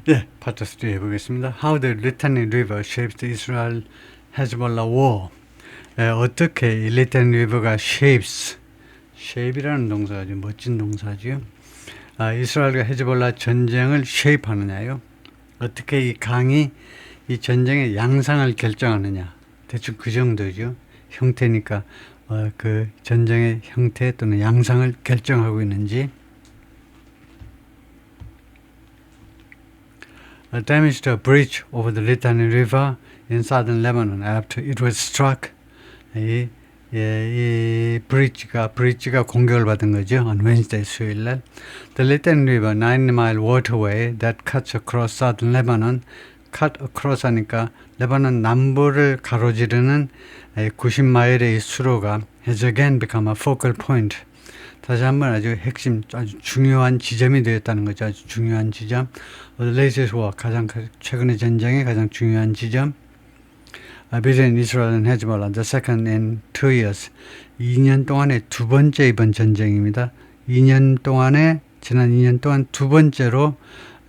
네, 파트 3 해보겠습니다. How the Litani River shaped the Israel-Hezbollah war. 어떻게 이 Litani River가 shape이라는 동사가 아주 멋진 동사죠. 이스라엘과 헤즈볼라 전쟁을 shape하느냐요. 어떻게 이 강이 이 전쟁의 양상을 결정하느냐. 대충 그 정도죠. 형태니까 그 전쟁의 형태 또는 양상을 결정하고 있는지. Damaged a bridge over the Litani River in southern Lebanon after it was struck. 이 브릿지가 공격을 받은 거죠. On Wednesday, 수요일 날. The Litani River, 90-mile waterway that cuts across southern Lebanon. cut across 하니까 레바논 남부를 가로지르는 90마일의 수로가 has again become a focal point. 다시 한번 아주 핵심, 아주 중요한 지점이 되었다는 거죠. 아주 중요한 지점. The latest war, 가장 최근의 전쟁의 가장 중요한 지점. Between Israel and Hezbollah, the second in 2 years. 2년 동안의 두 번째 이번 전쟁입니다. 지난 2년 동안 두 번째로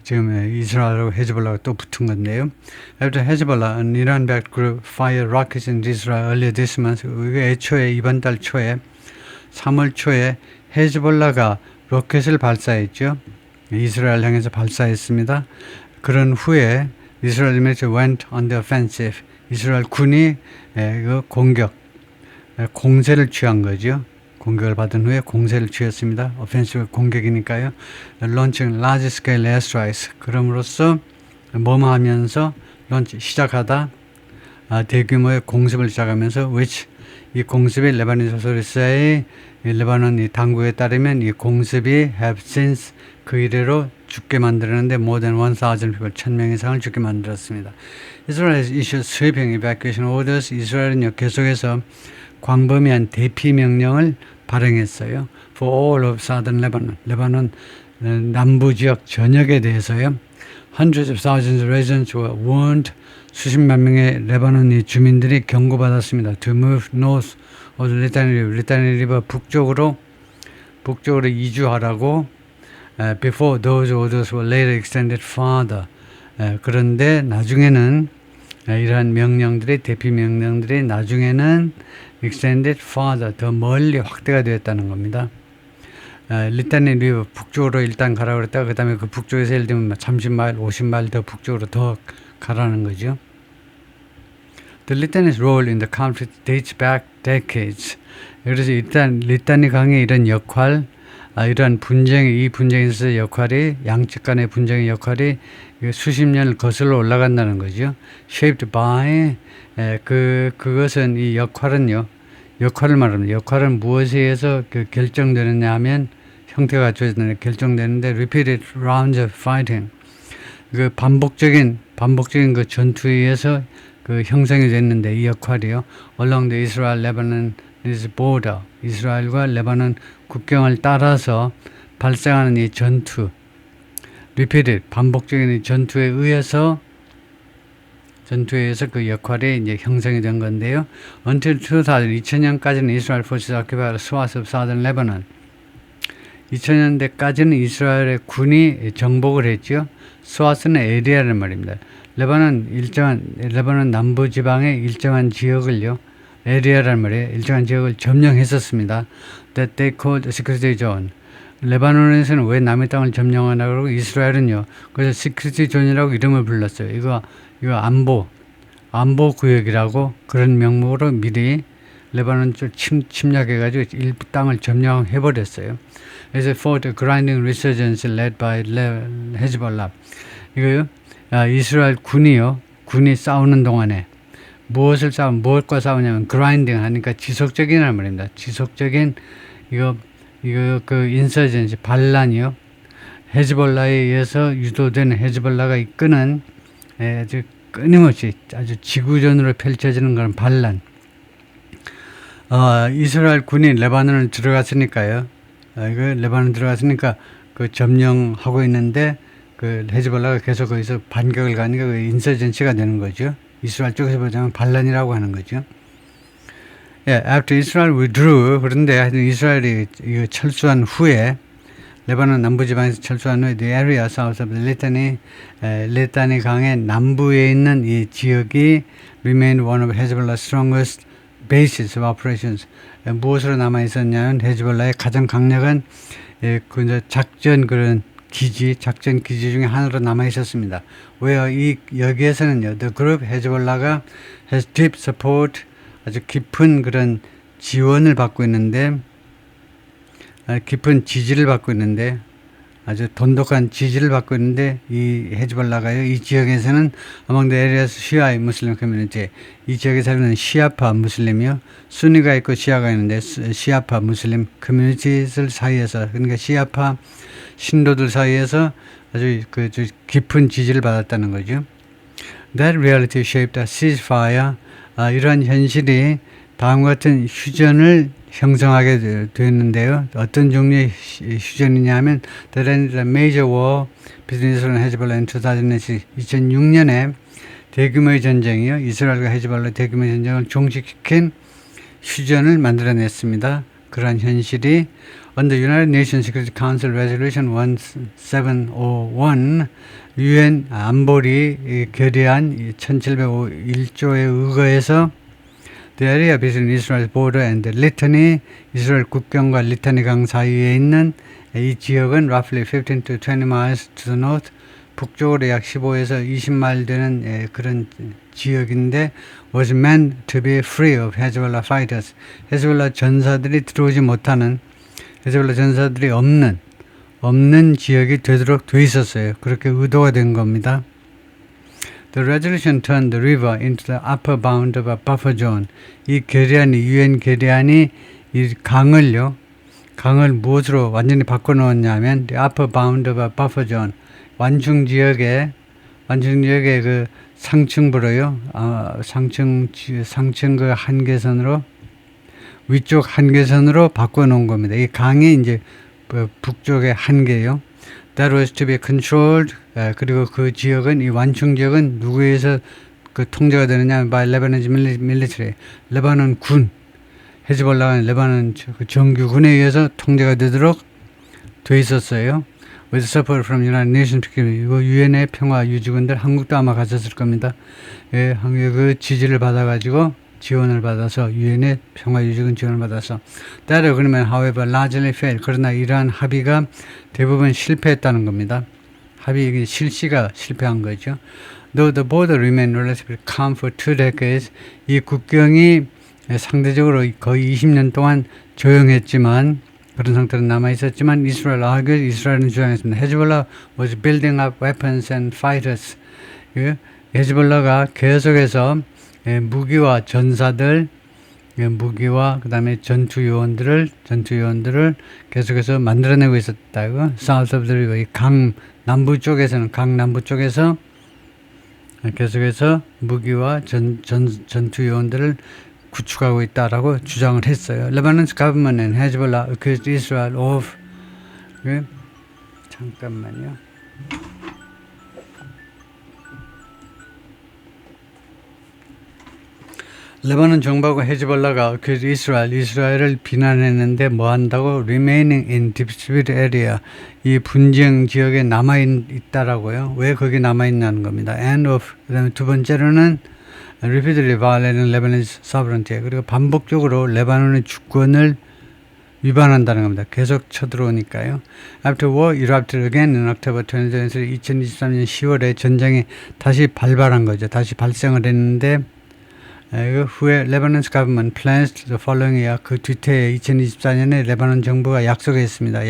지금 이스라엘하고 헤즈볼라가 또 붙은 건데요. After Hezbollah, an Iran-backed group fired rockets into Israel earlier this month. 애초에 이번 달 초에 3월 초에 헤즈볼라가 로켓을 발사했죠. 이스라엘 향해서 발사했습니다. 그런 후에 이스라엘 military went on the offensive. 이스라엘 군이 공세를 취한 거죠. 공격을 받은 후에 공세를 취했습니다. offensive 공격이니까요. launching large-scale airstrikes. 그럼으로써 하면서 시작하다 대규모의 공습을 시작하면서 which 이 공습이 레바논 소설사의 레바논 이 당국에 따르면 이 공습이 have since 그 이래로 죽게 만들었는데 more than 1,000 people 1,000명 이상을 죽게 만들었습니다. Israel has issued sweeping evacuation orders. 이스라엘은 계속해서 광범위한 대피 명령을 발행했어요. For all of southern Lebanon. 레바논 남부 지역 전역에 대해서요. Hundreds of thousands of residents were warned. 수십만 명의 레바논 주민들이 경고받았습니다. To move north of the Litani River. Litani River 북쪽으로 이주하라고. Before those orders were later extended farther. 그런데 나중에는 이러한 명령들이 대피 명령들이 나중에는 extended farther 더 멀리 확대가 되었다는 겁니다. 리타니 리버 북쪽으로 일단 가라고 그랬다가 그 다음에 그 북쪽에서 예를 들면 30마일, 50마일 더 북쪽으로 더 가라는 거죠. The Litani's role in the conflict dates back decades. 그래서 일단 리타니 강의 이런 역할, 이러한 이 분쟁에서 역할이 양측 간의 분쟁의 역할이 수십 년을 거슬러 올라간다는 거죠. Shaped by 그것은 이 역할을 말합니다. 역할은 무엇에 의해서 결정되느냐 하면 형태가 갖춰지는 결정되는데 repeated rounds of fighting. 그 반복적인 그 전투에 의해서 형성이 됐는데 이 역할이요. Along the Israel-Lebanon border. 이스라엘과 레바논 국경을 따라서 발생하는 이 전투. repeated 반복적인 이 전투에 의해서 그 역할이 이제 형성이 된 건데요. Until 2000년까지는 이스라엘 forces occupied swaths of southern Lebanon. 2000년대까지는 이스라엘의 군이 정복을 했죠. 스와스는 에리아라는 말입니다. 레바논 남부 지방의 일정한 지역을요. 에리아라는 말이에요. 일정한 지역을 점령했었습니다. That they called security zone. 레바논에서는 왜 남의 땅을 점령하나 그러고 이스라엘은요. 그래서 시크릿 존이라고 이름을 불렀어요. 이거 안보 구역이라고 그런 명목으로 미리 레바논 쪽 침략해가지고 일부 땅을 점령해버렸어요. 그래서 for the grinding resurgence led by Hezbollah. 이거요. 이스라엘 군이 싸우는 동안에 무엇과 싸우냐면 grinding 하니까 지속적이라는 말입니다. 지속적인 그 인서전시 반란이요. 헤즈볼라에 의해서 유도되는 헤즈볼라가 이끄는 아주 끊임없이 아주 지구전으로 펼쳐지는 그런 반란. 이스라엘 군이 레바논을 들어갔으니까요. 레바논 들어갔으니까 그 점령하고 있는데 그 헤즈볼라가 계속 거기서 반격을 가니까 그 인서전시가 되는 거죠. 이스라엘 쪽에서 보자면 반란이라고 하는 거죠. After Israel withdrew, 그런데 이스라엘이 철수한 후에 레바논 남부지방에서 철수한 후 the area south of the 리타니 강의 남부에 있는 이 지역이 remained one of Hezbollah's strongest bases of operations. 무엇으로 남아 있었냐면 헤즈볼라의 가장 강력한 작전 작전 기지 중에 하나로 남아 있었습니다. 왜요? 여기에서는요, the group 헤즈볼라가 has deep support, 아주 깊은 그런 지원을 받고 있는데, 깊은 지지를 받고 있는데, 아주 돈독한 지지를 받고 있는데, 이 헤즈볼라가요, 이 지역에서는 among the area's Shia Muslim community, 이 지역에 살는 시아파 무슬림이요, 순위가 있고 시아가 있는데, 시아파 무슬림 커뮤니티들 사이에서, 그러니까 시아파 신도들 사이에서 아주 깊은 지지를 받았다는 거죠. That reality shaped a ceasefire. 이러한 현실이 다음과 같은 휴전을 형성하게 되었는데요. 어떤 종류의 휴전이냐면 That ended a major war between Israel and Hezbollah in 2006. 2006년에 대규모의 전쟁이요. 이스라엘과 헤즈볼라 대규모의 전쟁을 종식시킨 휴전을 만들어냈습니다. 그러한 현실이 Under United Nations Security Council Resolution 1701, UN 안보리 결의안 1701조에 의거해서 The area between Israel's border and the Litany, 이스라엘 국경과 리타니 강 사이에 있는 이 지역은 roughly 15 to 20 miles to the north, 북쪽으로 약 15에서 20마일 되는 그런 지역인데 was meant to be free of Hezbollah fighters. 헤즈볼라 전사들이 들어오지 못하는, 헤즈볼라 전사들이 없는 지역이 되도록 돼 있었어요. 그렇게 의도가 된 겁니다. The resolution turned the river into the upper bound of a buffer zone. 이 결의안이, UN 결의안이 이 강을 무엇으로 완전히 바꿔놓았냐면 the upper bound of a buffer zone. 완충 지역의 그 상층부로요. 상층 그 한계선으로, 위쪽 한계선으로 바꿔놓은 겁니다. 이 강이 이제 북쪽의 한계요. That was to be controlled. 그리고 그 지역은, 이 완충 지역은 누구에 의해서 통제가 되느냐? By Lebanese military. 레바논 군. 헤즈볼라가 레바논 정규군에 의해서 통제가 되도록 돼 있었어요. With support from United Nations. 이거 유엔의 평화 유지군들, 한국도 아마 갔었을 겁니다. 그 지지를 받아가지고 지원을 받아서, 유엔의 평화 유지군 지원을 받아서. That agreement, however, largely failed. 그러나 이러한 합의가 대부분 실패했다는 겁니다. 합의 실시가 실패한 거죠. Though the border remained relatively calm for 2 decades, 이 국경이 상대적으로 거의 20년 동안 조용했지만, 그런 상태로 남아 있었지만, 이스라엘은 주장했습니다. 헤즈볼라 was building up weapons and fighters. 헤즈볼라가 계속해서 무기와 전사들, 무기와 그 다음에 전투 요원들을 계속해서 만들어내고 있었다고. South of the river, 이 강 남부 쪽에서 계속해서 무기와 전투 요원들을 구축하고 있다라고 주장을 했어요. Lebanon's government and Hezbollah accused Israel of 잠깐만요. 레바논 정부하고 헤즈볼라가 이스라엘을 비난했는데 뭐 한다고? Remaining in disputed area, 이 분쟁 지역에 남아 있다라고요. 왜 거기 남아 있냐는 겁니다. And of, 그다음에 두 번째로는 repeatedly violating Lebanese sovereignty, 그리고 반복적으로 레바논의 주권을 위반한다는 겁니다. 계속 쳐들어오니까요. After war erupted again in October 2023, 2023년 10월에 전쟁이 다시 발발한 거죠. 다시 발생을 했는데 그 후에 Lebanon's government pledged the following year, 그 뒤태에 2024년에 레바논 정부가 약속했습니다.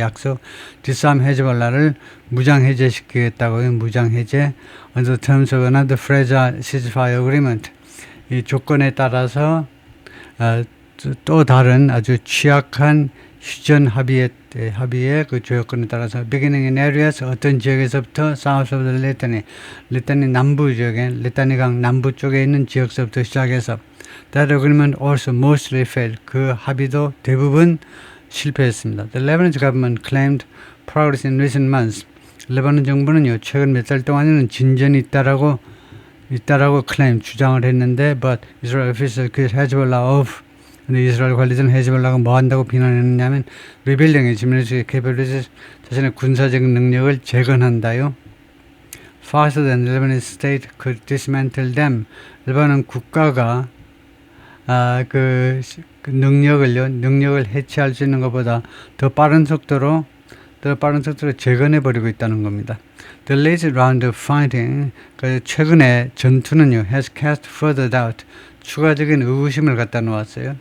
disarm 헤즈볼라를 무장 해제시키겠다고요. 무장 해제 on the terms of another fragile ceasefire agreement. 이 조건에 따라서 또 다른 아주 취약한 휴전 합의의 그 조건에 따라서 beginning in areas, 어떤 지역에서부터 south of the 리타니 남부 지역에, 리타니 강 남부 쪽에 있는 지역서부터 시작해서 that agreement also mostly failed. 그 합의도 대부분 실패했습니다. The Lebanese government claimed progress in recent months. 레바논 정부는요, 최근 몇 달 동안에는 진전이 있다라고 주장을 했는데, but Israel officials accused Hezbollah of 근데 이스라엘 관리자는 헤즈볼라가 뭐 한다고 비난했냐면 리빌링의 지민의 개별에서 자신의 군사적 능력을 재건한다요. Faster than Lebanese state could dismantle them. 레바논 국가가 그 능력을 해체할 수 있는 것보다 더 빠른 속도로 재건해 버리고 있다는 겁니다. The latest round of fighting, 그 최근의 전투는요, has cast further doubt, 추가적인 의구심을 갖다 놓았어요.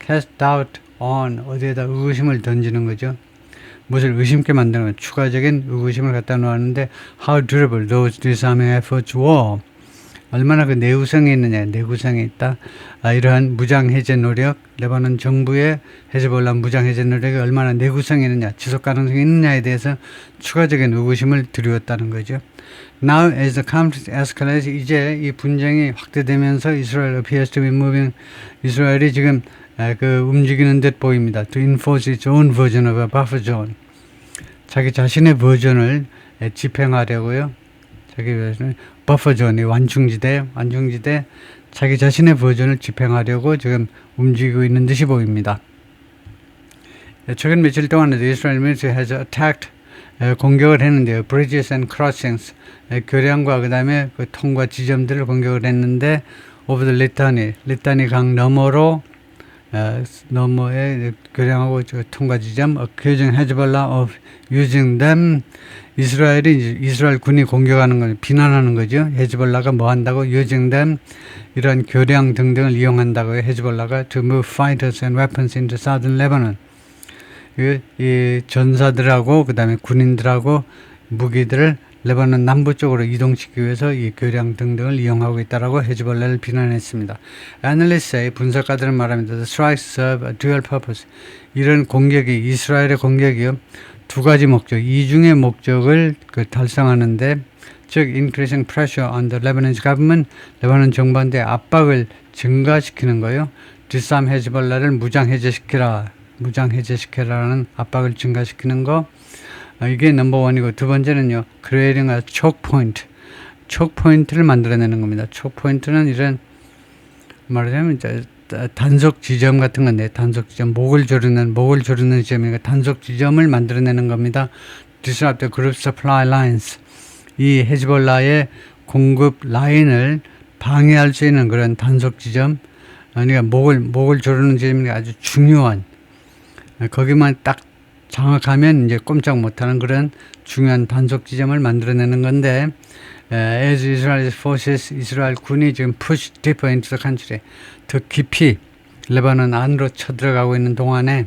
Cast doubt on, 어디에다 의구심을 던지는 거죠. 무엇을 의심케 만드는 건 추가적인 의구심을 갖다 놓았는데 how durable those disarming efforts were. 얼마나 그 내구성이 있느냐, 내구성이 있다. 이러한 무장해제 노력, 레바논 정부의 헤즈볼라 무장해제 노력이 얼마나 내구성이 있느냐, 지속 가능성이 있느냐에 대해서 추가적인 의구심을 드리웠다는 거죠. Now as the conflict escalates, 이제 이 분쟁이 확대되면서 이스라엘 appears to be moving, 이스라엘이 지금 움직이는 듯 보입니다. To enforce its own version of a buffer zone. 자기 자신의 버전을 집행하려고요. 자기 버전을 버퍼존이 완충지대 자기 자신의 버전을 집행하려고 지금 움직이고 있는 듯이 보입니다. 최근 며칠 동안에도 이스라엘 military has attacked 공격을 했는데요. Bridges and crossings 교량과 그 다음에 그 통과 지점들을 공격을 했는데 over the 리타니 강 너머에 교량하고 통과 지점 accusing Hezbollah of using them. 이스라엘 군이 공격하는 걸 비난하는 거죠. 헤즈볼라가 뭐 한다고 using them 이런 교량 등등을 이용한다고요. 헤즈볼라가 to move fighters and weapons into southern Lebanon. 이 전사들하고 그 다음에 군인들하고 무기들을 레바논 남부 쪽으로 이동시키기 위해서 이 교량 등등을 이용하고 있다라고 헤즈볼라를 비난했습니다. Analysts say, 분석가들은 말합니다. The strikes serve a dual purpose. 이런 공격이 이스라엘의 공격이요. 두 가지 목적, 이중의 목적을 달성하는데, 즉 increasing pressure on the Lebanese government, 레바논 정부한테 압박을 증가시키는 거예요. disarm 헤즈볼라를 무장해제시켜라라는 압박을 증가시키는 거. 이게 넘버 원이고, 두 번째는요, creating a choke point. choke point를 만들어내는 겁니다. choke point는 이런 말하자면 단속 지점 같은 건데, 단속 지점, 목을 조르는 지점이니까 단속 지점을 만들어내는 겁니다. disrupt the group supply lines. 이 헤즈볼라의 공급 라인을 방해할 수 있는 그런 단속 지점, 그러니까 목을 조르는 지점이 아주 중요한, 거기만 딱 장악하면 이제 꼼짝 못하는 그런 중요한 단속 지점을 만들어내는 건데, as Israel forces, 이스라엘 군이 지금 push deeper into the country, 더 깊이 레바논 안으로 쳐들어가고 있는 동안에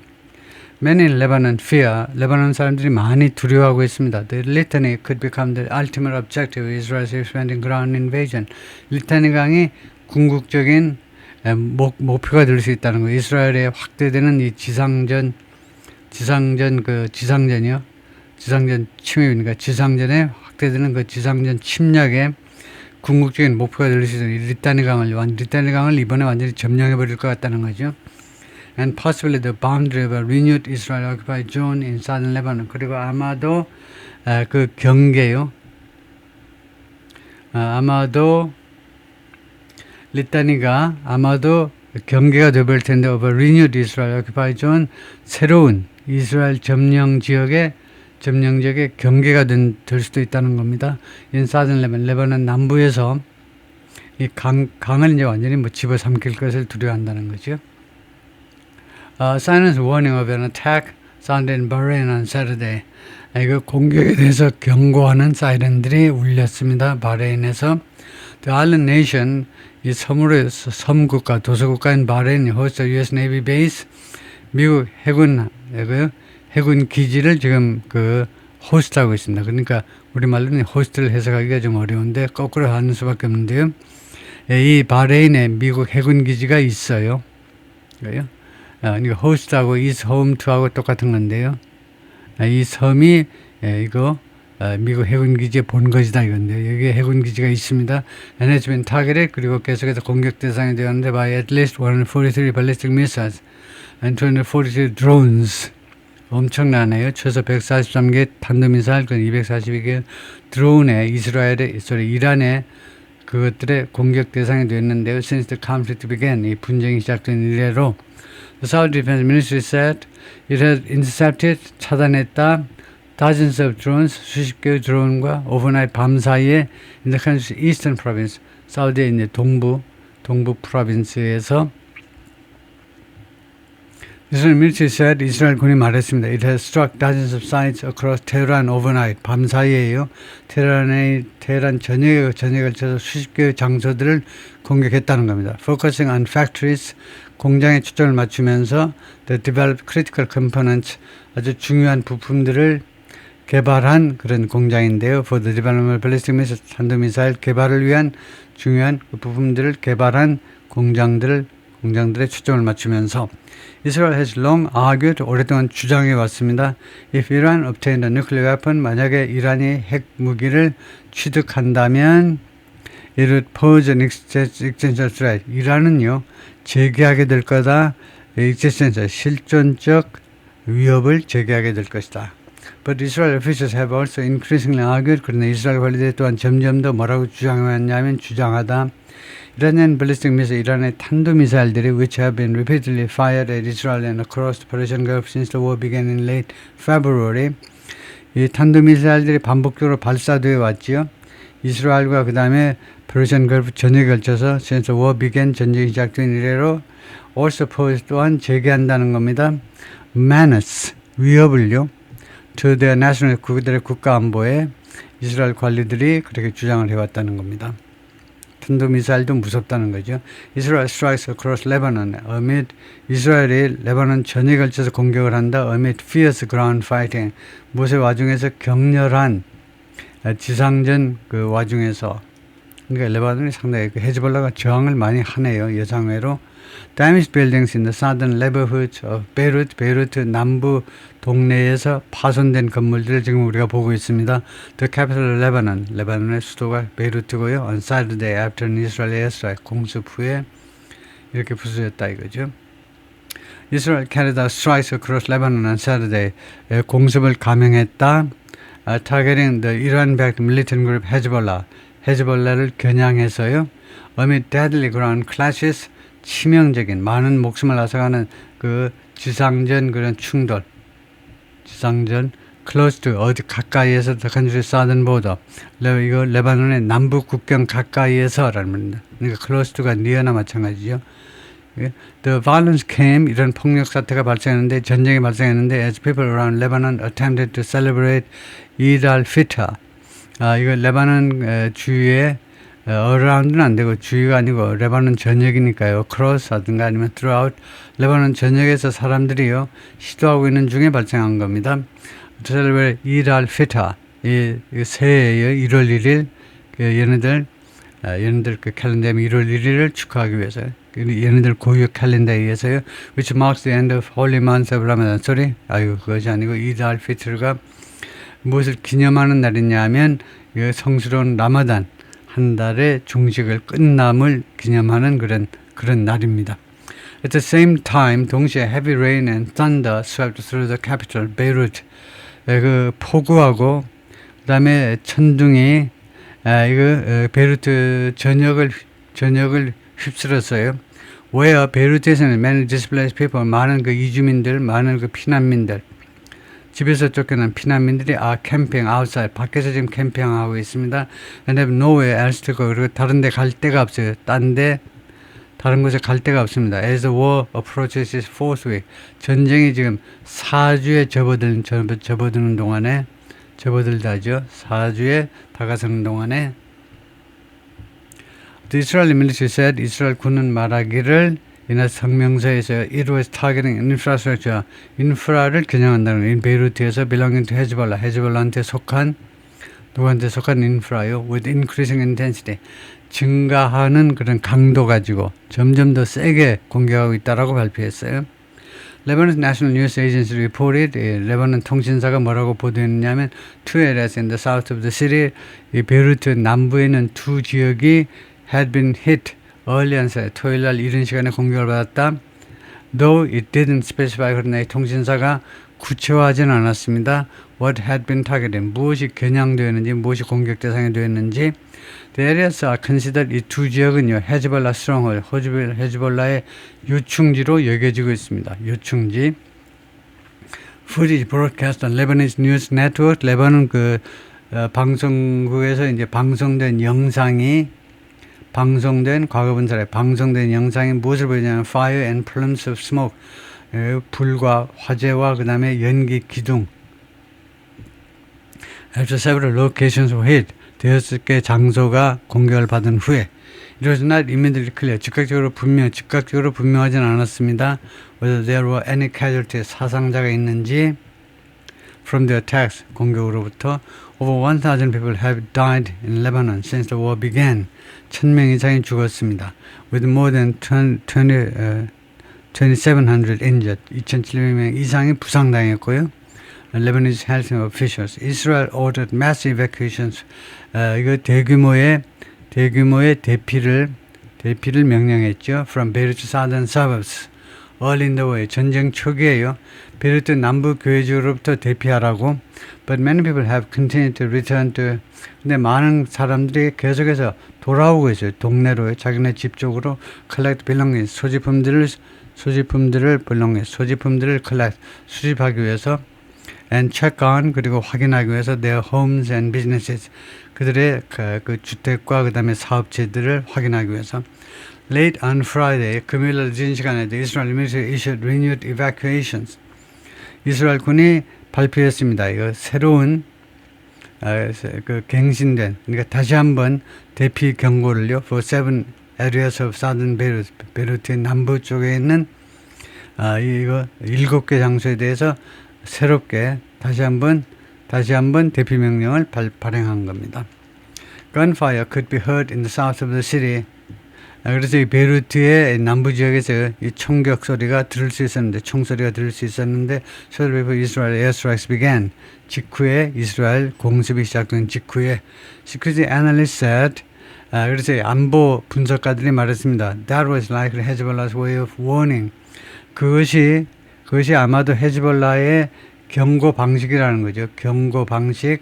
many in Lebanon fear, 레바논 사람들이 많이 두려워하고 있습니다. The litany could become the ultimate objective of Israel's expanding ground invasion. 리타니 강이 궁극적인 목표가 될 수 있다는 거예요. 이스라엘에 확대되는 이 지상전 침입이니까 지상전에 확대되는 그 지상전 침략의 궁극적인 목표가 될 수 있는 리타니 강을 이번에 완전히 점령해 버릴 것 같다는 거죠. And possibly the boundary of a renewed Israel occupied zone in southern Lebanon. 그리고 아마도 그 경계요. 아마도 리타니가 경계가 되버릴 텐데 of a renewed Israel occupied zone, 새로운 이스라엘 점령 지역의 경계가 될 수도 있다는 겁니다. In southern Lebanon, 레바논 남부에서 이 강을 이제 완전히 집어삼킬 것을 두려워한다는 거죠. Sirens warning of an attack sounded in Bahrain on Saturday. 그 공격에 대해서 경고하는 사이렌들이 울렸습니다. 바레인에서. The island nation, 이 섬국가, 도서국가인 바레인 hosts a US Navy base. 미국 해군 기지를 지금 호스트하고 있습니다. 그러니까 우리말로는 호스트를 해석하기가 좀 어려운데 거꾸로 하는 수밖에 없는데요. 이 바레인에 미국 해군 기지가 있어요. 그러니까 호스트하고 is home to하고 똑같은 건데요. 이 섬이 미국 해군 기지의 본거지다 이건데 여기에 해군 기지가 있습니다. And has been targeted, 그리고 계속해서 공격 대상이 되었는데 by at least 143 ballistic missiles and 242 drones. 엄청나네요. 최소 143개 탄도미사일, 242개 드론에 이란의 그것들의 공격 대상이 됐는데요. Since the conflict began, 이 분쟁이 시작된 이래로 The Saudi Defense Ministry said it has intercepted, 차단했다 dozens of drones, 수십 개의 드론과 overnight 밤 사이에 in the country's eastern province, 사우디의 이제 동부 프로빈스에서 이스라엘 military said, 이스라엘 군이 말했습니다. It has struck dozens of sites across Tehran overnight. 밤 사이에요. 테헤란 전역에 걸쳐서 수십 개의 장소들을 공격했다는 겁니다. Focusing on factories, 공장에 초점을 맞추면서 the developed critical components, 아주 중요한 부품들을 개발한 그런 공장인데요. For the development of ballistic missile, 탄도미사일 개발을 위한 중요한 그 부품들을 개발한 공장들의 초점을 맞추면서 Israel has long argued, 오랫동안 주장해 왔습니다. If Iran obtained a nuclear weapon, 만약에 이란이 핵 무기를 취득한다면 it would pose an existential threat. 이란은요, 제기하게 될 거다. existential, 실존적 위협을 제기하게 될 것이다. But Israel officials have also increasingly argued, 그러나 이스라엘 관리들이 또한 점점 더 뭐라고 주장하냐면 주장하다. Iranian ballistic missile, 이란의 탄도미사일들이 which have been repeatedly fired at Israel and across the Persian Gulf since the war began in late February. 이 탄도미사일들이 반복적으로 발사되어 왔지요. 이스라엘과 그 다음에 Persian Gulf 전역에 걸쳐서 since the war began, 전쟁이 시작된 이래로 also pose 또한 제기한다는 겁니다. menace, 위협을요. to their national, 그들의 국가 안보에 이스라엘 관리들이 그렇게 주장을 해왔다는 겁니다. 탄도미사일도 무섭다는 거죠. Israel strikes across Lebanon amid 이스라엘이 레바논 전역에 걸쳐서 공격을 한다. amid fierce ground fighting, 무엇의 와중에서 격렬한 지상전 그 와중에서, 그러니까 레바논이 상당히 헤즈볼라가 저항을 많이 하네요. 여상회로. Damaged buildings in the southern neighborhoods of Beirut, 베이루트 남부 동네에서 파손된 건물들을 지금 우리가 보고 있습니다. The capital of Lebanon, 레바논의 수도가 베이루트고요. On Saturday after an Israeli airstrike, 공습 후에 이렇게 부수졌다 이거죠. Israel carried out strikes across Lebanon on Saturday, 공습을 감행했다. Targeting the Iran-backed militant group Hezbollah, 헤즈볼라를 겨냥해서요. Amid deadly ground clashes, 치명적인 많은 목숨을 앗아가는 그 지상전 그런 충돌, 지상전 close to, 어디 가까이에서 the country's southern border, 이거 레바논의 남북 국경 가까이에서라는 말입니다. 그러니까 close to가 near나 마찬가지죠. The violence came, 이런 폭력 사태가 발생했는데, 전쟁이 발생했는데 as people around Lebanon attempted to celebrate Eid al-Fitr. 이거 레바논 주위에 around는 안 되고 주위가 아니고 레바논 전역이니까요. cross 하든가 아니면 throughout 레바논 전역에서 사람들이요 시도하고 있는 중에 발생한 겁니다. To celebrate Eid al-Fitr, 이 새해예요. 1월 1일 얘네들 그 캘린더에 1월 1일을 축하하기 위해서, 얘네들 고유 캘린더에 의해서요. Which marks the end of holy month of Ramadan. sorry, 그것이 아니고 Eid al-Fitr가 무엇을 기념하는 날이냐면 성스러운 라마단 한 달의 중식을 끝남을 기념하는 그런 날입니다. At the same time, 동시에 heavy rain and thunder swept through the capital, Beirut. 그 폭우하고 그다음에 천둥이 베이루트 전역을 휩쓸었어요. where 베이루트에서는 many displaced people, 많은 그 이주민들, 많은 그 피난민들, 집에서 쫓겨난 피난민들이 캠핑 outside, 밖에서 지금 캠핑하고 있습니다. And have nowhere else to go. 그리고 다른 데 갈 데가 없어요. 다른 곳에 갈 데가 없습니다. As the war approaches its fourth week, 전쟁이 지금 4주에 접어드는 동안에, 접어들다죠. 4주에 다가서는 동안에 The Israeli military said, 이스라엘 군은 말하기를 이날 성명서에서 it was targeting infrastructure, 인프라를 겨냥한다는 거예요. 베이루트에서 belonging to Hezbollah, 헤즈볼라한테 속한, 누구한테 속한 인프라요. with increasing intensity, 증가하는 그런 강도 가지고 점점 더 세게 공격하고 있다라고 발표했어요. Lebanon's National News Agency reported, 레바논 통신사가 뭐라고 보도했냐면 two areas in the south of the city, 이 베이루트 남부에는 두 지역이 had been hit early on Saturday, 토요일날 이른 시간에 공격을 받았다. Though it didn't specify, 그러나 이 통신사가 구체화하지는 않았습니다. What had been targeted, 무엇이 겨냥되었는지, 무엇이 공격 대상이 되었는지. The areas are considered, 이 두 지역은요, 헤즈볼라 스트롱홀, 헤즈볼라의 요충지로 여겨지고 있습니다. 요충지. Footage broadcast on Lebanese News Network, 레바논 방송국에서 이제 방송된 영상이 과거분사에 방송된 영상이 무엇을 보이냐면 fire and plumes of smoke, 불과 화재와 그 다음에 연기 기둥. After several locations were hit, 6개 장소가 공격을 받은 후에 It was not immediately clear, 즉각적으로 분명하지는 않았습니다. Whether there were any casualties, 사상자가 있는지. From the attacks, 공격으로부터 over 1,000 people have died in Lebanon since the war began. 1,000명 이상이 죽었습니다. With more than 2,700 injured, 2,700명 이상이 부상당했고요. Lebanese health officials, Israel ordered mass evacuations. 이거 대규모의 대피를 명령했죠. From Beirut southern suburbs. Early in the war, 전쟁 초기에요. 베이루트 남부 교회지로부터 대피하라고. But many people have continued to return to. 근데 많은 사람들이 계속해서 돌아오고 있어요. 동네로 자기네 집 쪽으로 collect belongings, 소지품들을 collect, 수집하기 위해서. And check on, 그리고 확인하기 위해서 their homes and businesses, 그들의 그 주택과 그 다음에 사업체들을 확인하기 위해서. Late on Friday, 금요일 늦은 시간에 the Israel military issued renewed evacuations. 이스라엘 군이 발표했습니다. 이거 새로운 갱신된, 그러니까 다시 한번 대피 경고를요. For 7 areas of southern Beirut, 베이루트의 남부 쪽에 있는 이거 7개 장소에 대해서 새롭게 다시 한번 대피 명령을 발행한 겁니다. Gunfire could be heard in the south of the city. 그래서 이 베이루트의 남부 지역에서 이 총격 소리가 들을 수 있었는데, 총소리가 들을 수 있었는데, shortly before Israel airstrikes began. 직후에 이스라엘 공습이 시작된 직후에 security analysts said. 그래서 안보 분석가들이 말했습니다. That was likely Hezbollah's way of warning. 그것이 아마도 헤즈볼라의 경고 방식이라는 거죠. 경고 방식.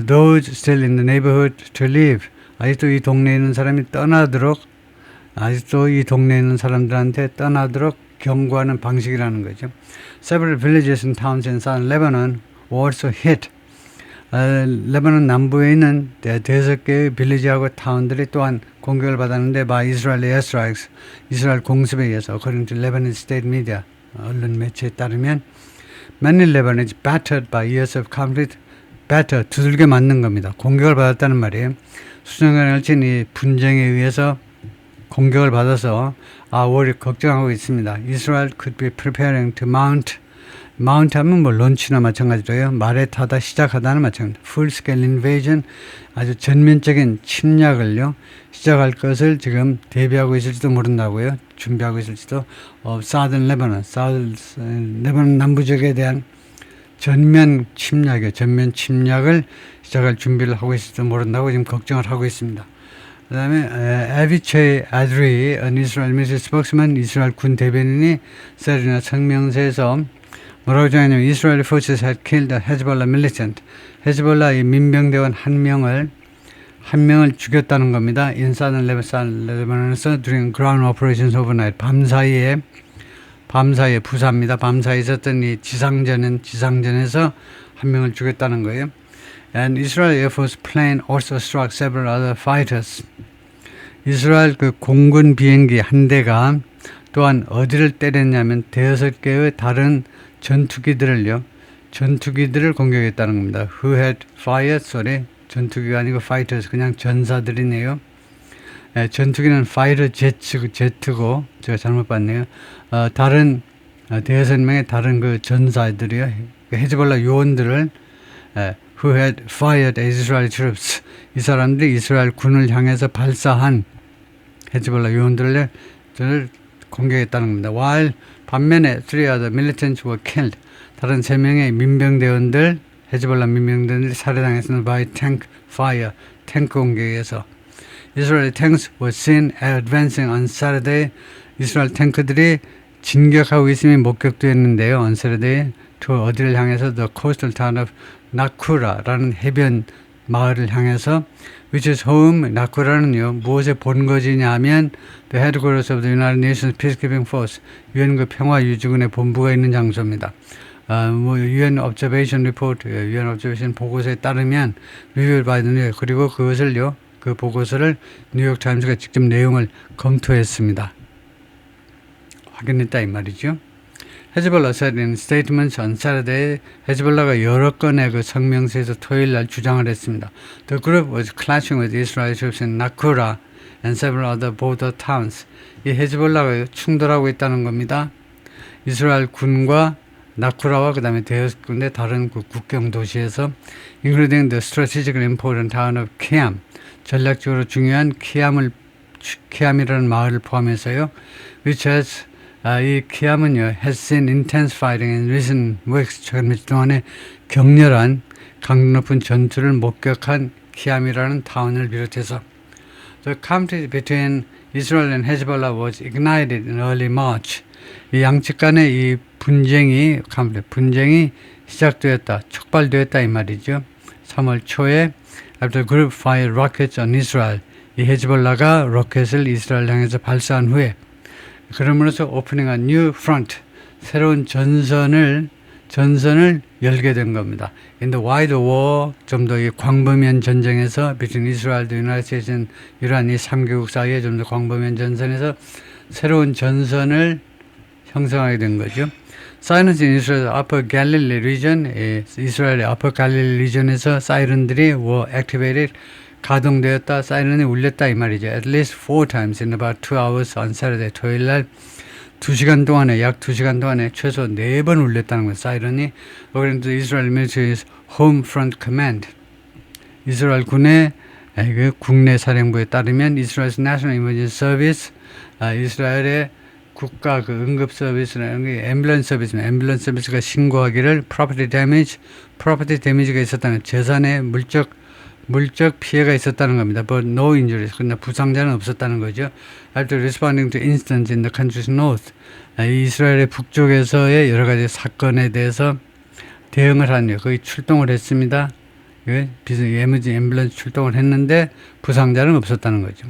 Those still in the neighborhood to leave. 아직도 이 동네에 있는 사람이 떠나도록, 아직도 이 동네에 있는 사람들한테 떠나도록 경고하는 방식이라는 거죠. Several villages and towns in southern Lebanon were also hit. 레바논 남부에 있는 5개의 빌리지하고 타운들이 또한 공격을 받았는데 by Israeli airstrikes, 이스라엘 공습에 의해서 according to Lebanese state media, 언론 매체에 따르면 many Lebanese battered by years of conflict, 두들겨 맞는 겁니다. 공격을 받았다는 말이에요. 수년간에 걸친 이 분쟁에 의해서 공격을 받아서 worry, 걱정하고 있습니다. Israel could be preparing to mount 하면 뭐 런치나 마찬가지로요. 말에 타다 시작하다는 마찬가지. Full scale invasion, 아주 전면적인 침략을요 시작할 것을 지금 대비하고 있을지도 모른다고요. 준비하고 있을지도. Southern Lebanon, 레바논 남부 지역에 대한 전면 침략을 시작할 준비를 하고 있을지도 모른다고 지금 걱정을 하고 있습니다. 그 다음에 Avichai Adri, an Israel military spokesman, 이스라엘 군 대변인이 세르나 성명서에서 뭐라고 정했냐면 Israeli forces had killed a Hezbollah militant. 헤즈볼라의 민병대원 한 명을 죽였다는 겁니다. In southern Lebanon에서 during ground operations overnight. 밤사이에 부사입니다. 밤사이에 있었던 이 지상전에서 한 명을 죽였다는 거예요. And Israel Air Force plane also struck several other fighters. 이스라엘 그 공군 비행기 한 대가 또한 어디를 때렸냐면 5개의 다른 전투기들을 공격했다는 겁니다. Who had fired? 전투기가 아니고 fighters, 그냥 전사들이네요. 전투기는 fighter jet고 제가 잘못 봤네요. 다른 5명의 다른 그 전사들이요. 헤즈볼라 요원들을 who had fired Israeli troops. 이 사람들이 이스라엘 군을 향해서 발사한 헤즈볼라 요원들을 공격했다는 겁니다. While 반면에 3 other militants were killed. 다른 3명의 민병대원들, 헤즈볼라 민병대원들이 살해당했습니다. by tank fire, 탱크 공격에서. Israeli tanks were seen advancing on Saturday. 이스라엘 탱크들이 진격하고 있음이 목격됐는데요. On Saturday, to 어디를 향해서 the coastal town of Nakura라는 해변 마을을 향해서 which is home. 나쿠라는요 무엇의 본거지냐 하면 the headquarters of the United Nations Peacekeeping Force 유엔 그 평화유지군의 본부가 있는 장소입니다. UN Observation Report, UN Observation 보고서에 따르면 reviewed by the New York, 그리고 그것을요 그 보고서를 뉴욕 타임스가 직접 내용을 검토했습니다. 확인했다 이 말이죠. Hezbollah said in statements on Saturday, 헤즈볼라가 여러 건의 그 성명서에서 토요일 날 주장을 했습니다. The group was clashing with Israeli troops in Nakura and several other border towns. 이 헤즈볼라가 충돌하고 있다는 겁니다. 이스라엘 군과 나쿠라와 그 다음에 대여섯 군데 다른 그 국경 도시에서 including the strategically important town of Kiam, 전략적으로 중요한 키암이라는 마을을 포함해서요. which has 이 키암은요 has seen intense fighting in recent weeks. 최근 며칠 동안에 격렬한 강도 높은 전투를 목격한 키암이라는 타운을 비롯해서 the conflict between Israel and Hezbollah was ignited in early March. 이 양측 간의 이 분쟁이 시작되었다, 촉발되었다 이 말이죠. 3월 초에 after group fired rockets on Israel. 이 헤즈볼라가 로켓을 이스라엘 향해서 발사한 후에 그러므로서 opening a new front, 새로운 전선을 열게 된 겁니다. In the wider war, 좀 더 이 광범위한 전쟁에서 between Israel and the United States and 이러한 이 3개국 사이에 좀 더 광범위한 전선에서 새로운 전선을 형성하게 된 거죠. Sirens in Israel's Upper Galilee region, 이스라엘의 Upper Galilee region에서 사이렌들이 were activated, 가동되었다, 사이렌이 울렸다 이 말이죠. At least 4 times in about 2 hours on Saturday. 토요일 날 2시간 동안에 약 2시간 동안에 최소 4번 울렸다는 거예요. 사이렌이. According to the Israel military's Home Front Command. 이스라엘 군의 그 국내 사령부에 따르면 Israel's National Emergency Service, 이스라엘의 국가 그 응급 서비스라는 게 앰뷸런스 서비스입니다. 앰뷸런스 서비스가 신고하기를 property damage가 있었다는, 재산에 물적 피해가 있었다는 겁니다. But no injuries. 그러나 부상자는 없었다는 거죠. After responding to incidents in the country's north, 이스라엘의 북쪽에서의 여러 가지 사건에 대해서 대응을 하는 거의 출동을 했습니다. 앰뷸런스 출동을 했는데 부상자는 없었다는 거죠.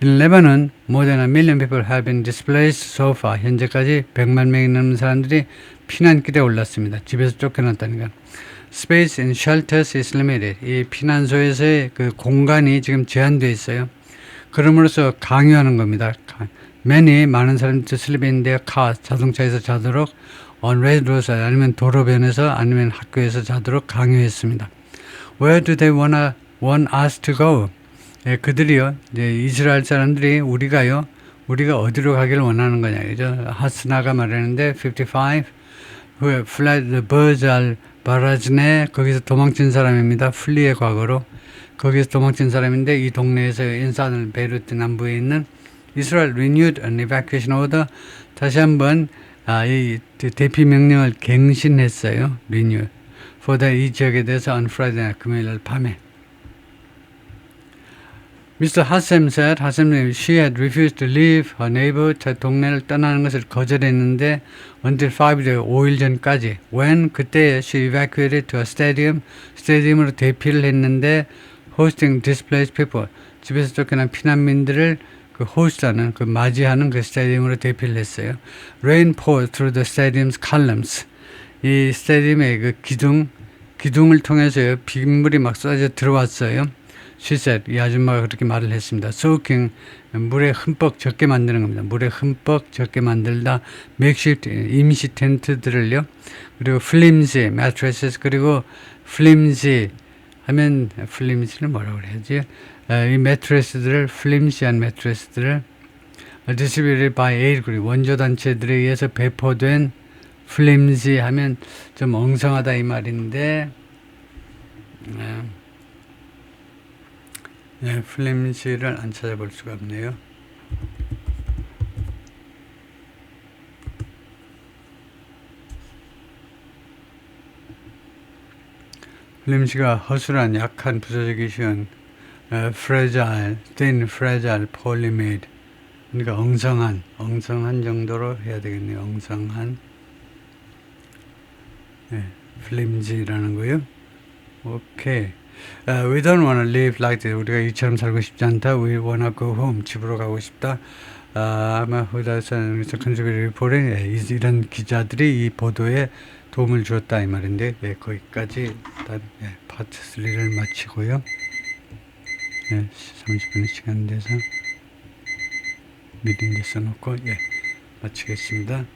In Lebanon, more than 1 million people have been displaced so far. 현재까지 100만 명이 넘는 사람들이 피난길에 올랐습니다. 집에서 쫓겨났다니까. Space in shelters is limited. 이 피난소에서의 그 공간이 지금 제한되어 있어요. 그러므로서 강요하는 겁니다. 많은 사람들이 sleep in their cars, 자동차에서 자도록, on roads, 아니면 도로변에서, 아니면 학교에서 자도록 강요했습니다. Where do they want us to go? 그들이요, 이제 이스라엘 사람들이 우리가 어디로 가기를 원하는 거냐, 그죠? 하스나가 말하는데 55, who fled the birds al 바라즈네, 거기서 도망친 사람입니다. 플리의 과거로 거기서 도망친 사람인데 이 동네에서 인사들 베이루트 남부에 있는 이스라엘 renewed an evacuation order, 다시 한번 이 대피 명령을 갱신했어요. renew for 이 지역에 대해서 on Friday, 금요일 밤에. Mr. Hassem said, she had refused to leave her neighborhood, 동네를 떠나는 것을 거절했는데 until 5일 전까지. When? 그때 she evacuated to a stadium, 스테디움으로 대피를 했는데 hosting displaced people, 집에서 쫓겨난 피난민들을 그 호스트하는, 그 맞이하는 그 스테디움으로 대피를 했어요. Rain poured through the stadium's columns. 이 스테디움의 그 기둥을 통해서요, 빗물이 막 쏟아져 들어왔어요. She said, 이 아줌마가 그렇게 말을 했습니다. Soaking, 물에 흠뻑 젖게 만드는 겁니다. 물에 흠뻑 젖게 만들다, makeshift, 임시 텐트들을요, 그리고 flimsy mattresses, 그리고 flimsy 하면, flimsy는 뭐라고 그래야지? 이 매트레스들을, flimsy한 매트레스들을 distributed by aid, 그리고 원조단체들에 의해서 배포된 flimsy 하면 좀 엉성하다 이 말인데, 플림시를 안 찾아볼 수가 없네요. 플림시가 허술한, 약한, 부서지기 쉬운, fragile, thin, fragile, poorly made. 그러니까 엉성한 정도로 해야 되겠네요. 엉성한. 예, flimsy라는 거요. 오케이. We don't want to live like this. 우리가 이처럼 살고 싶지 않다. We wanna go home. 집으로 가고 싶다. 아마 후다선 컨트리뷰 리포팅 이런 기자들이 이 보도에 도움을 주었다 이 말인데 거기까지 일단 파트 3를 마치고요. 30분의 시간 돼서 미리인데 써놓고 마치겠습니다.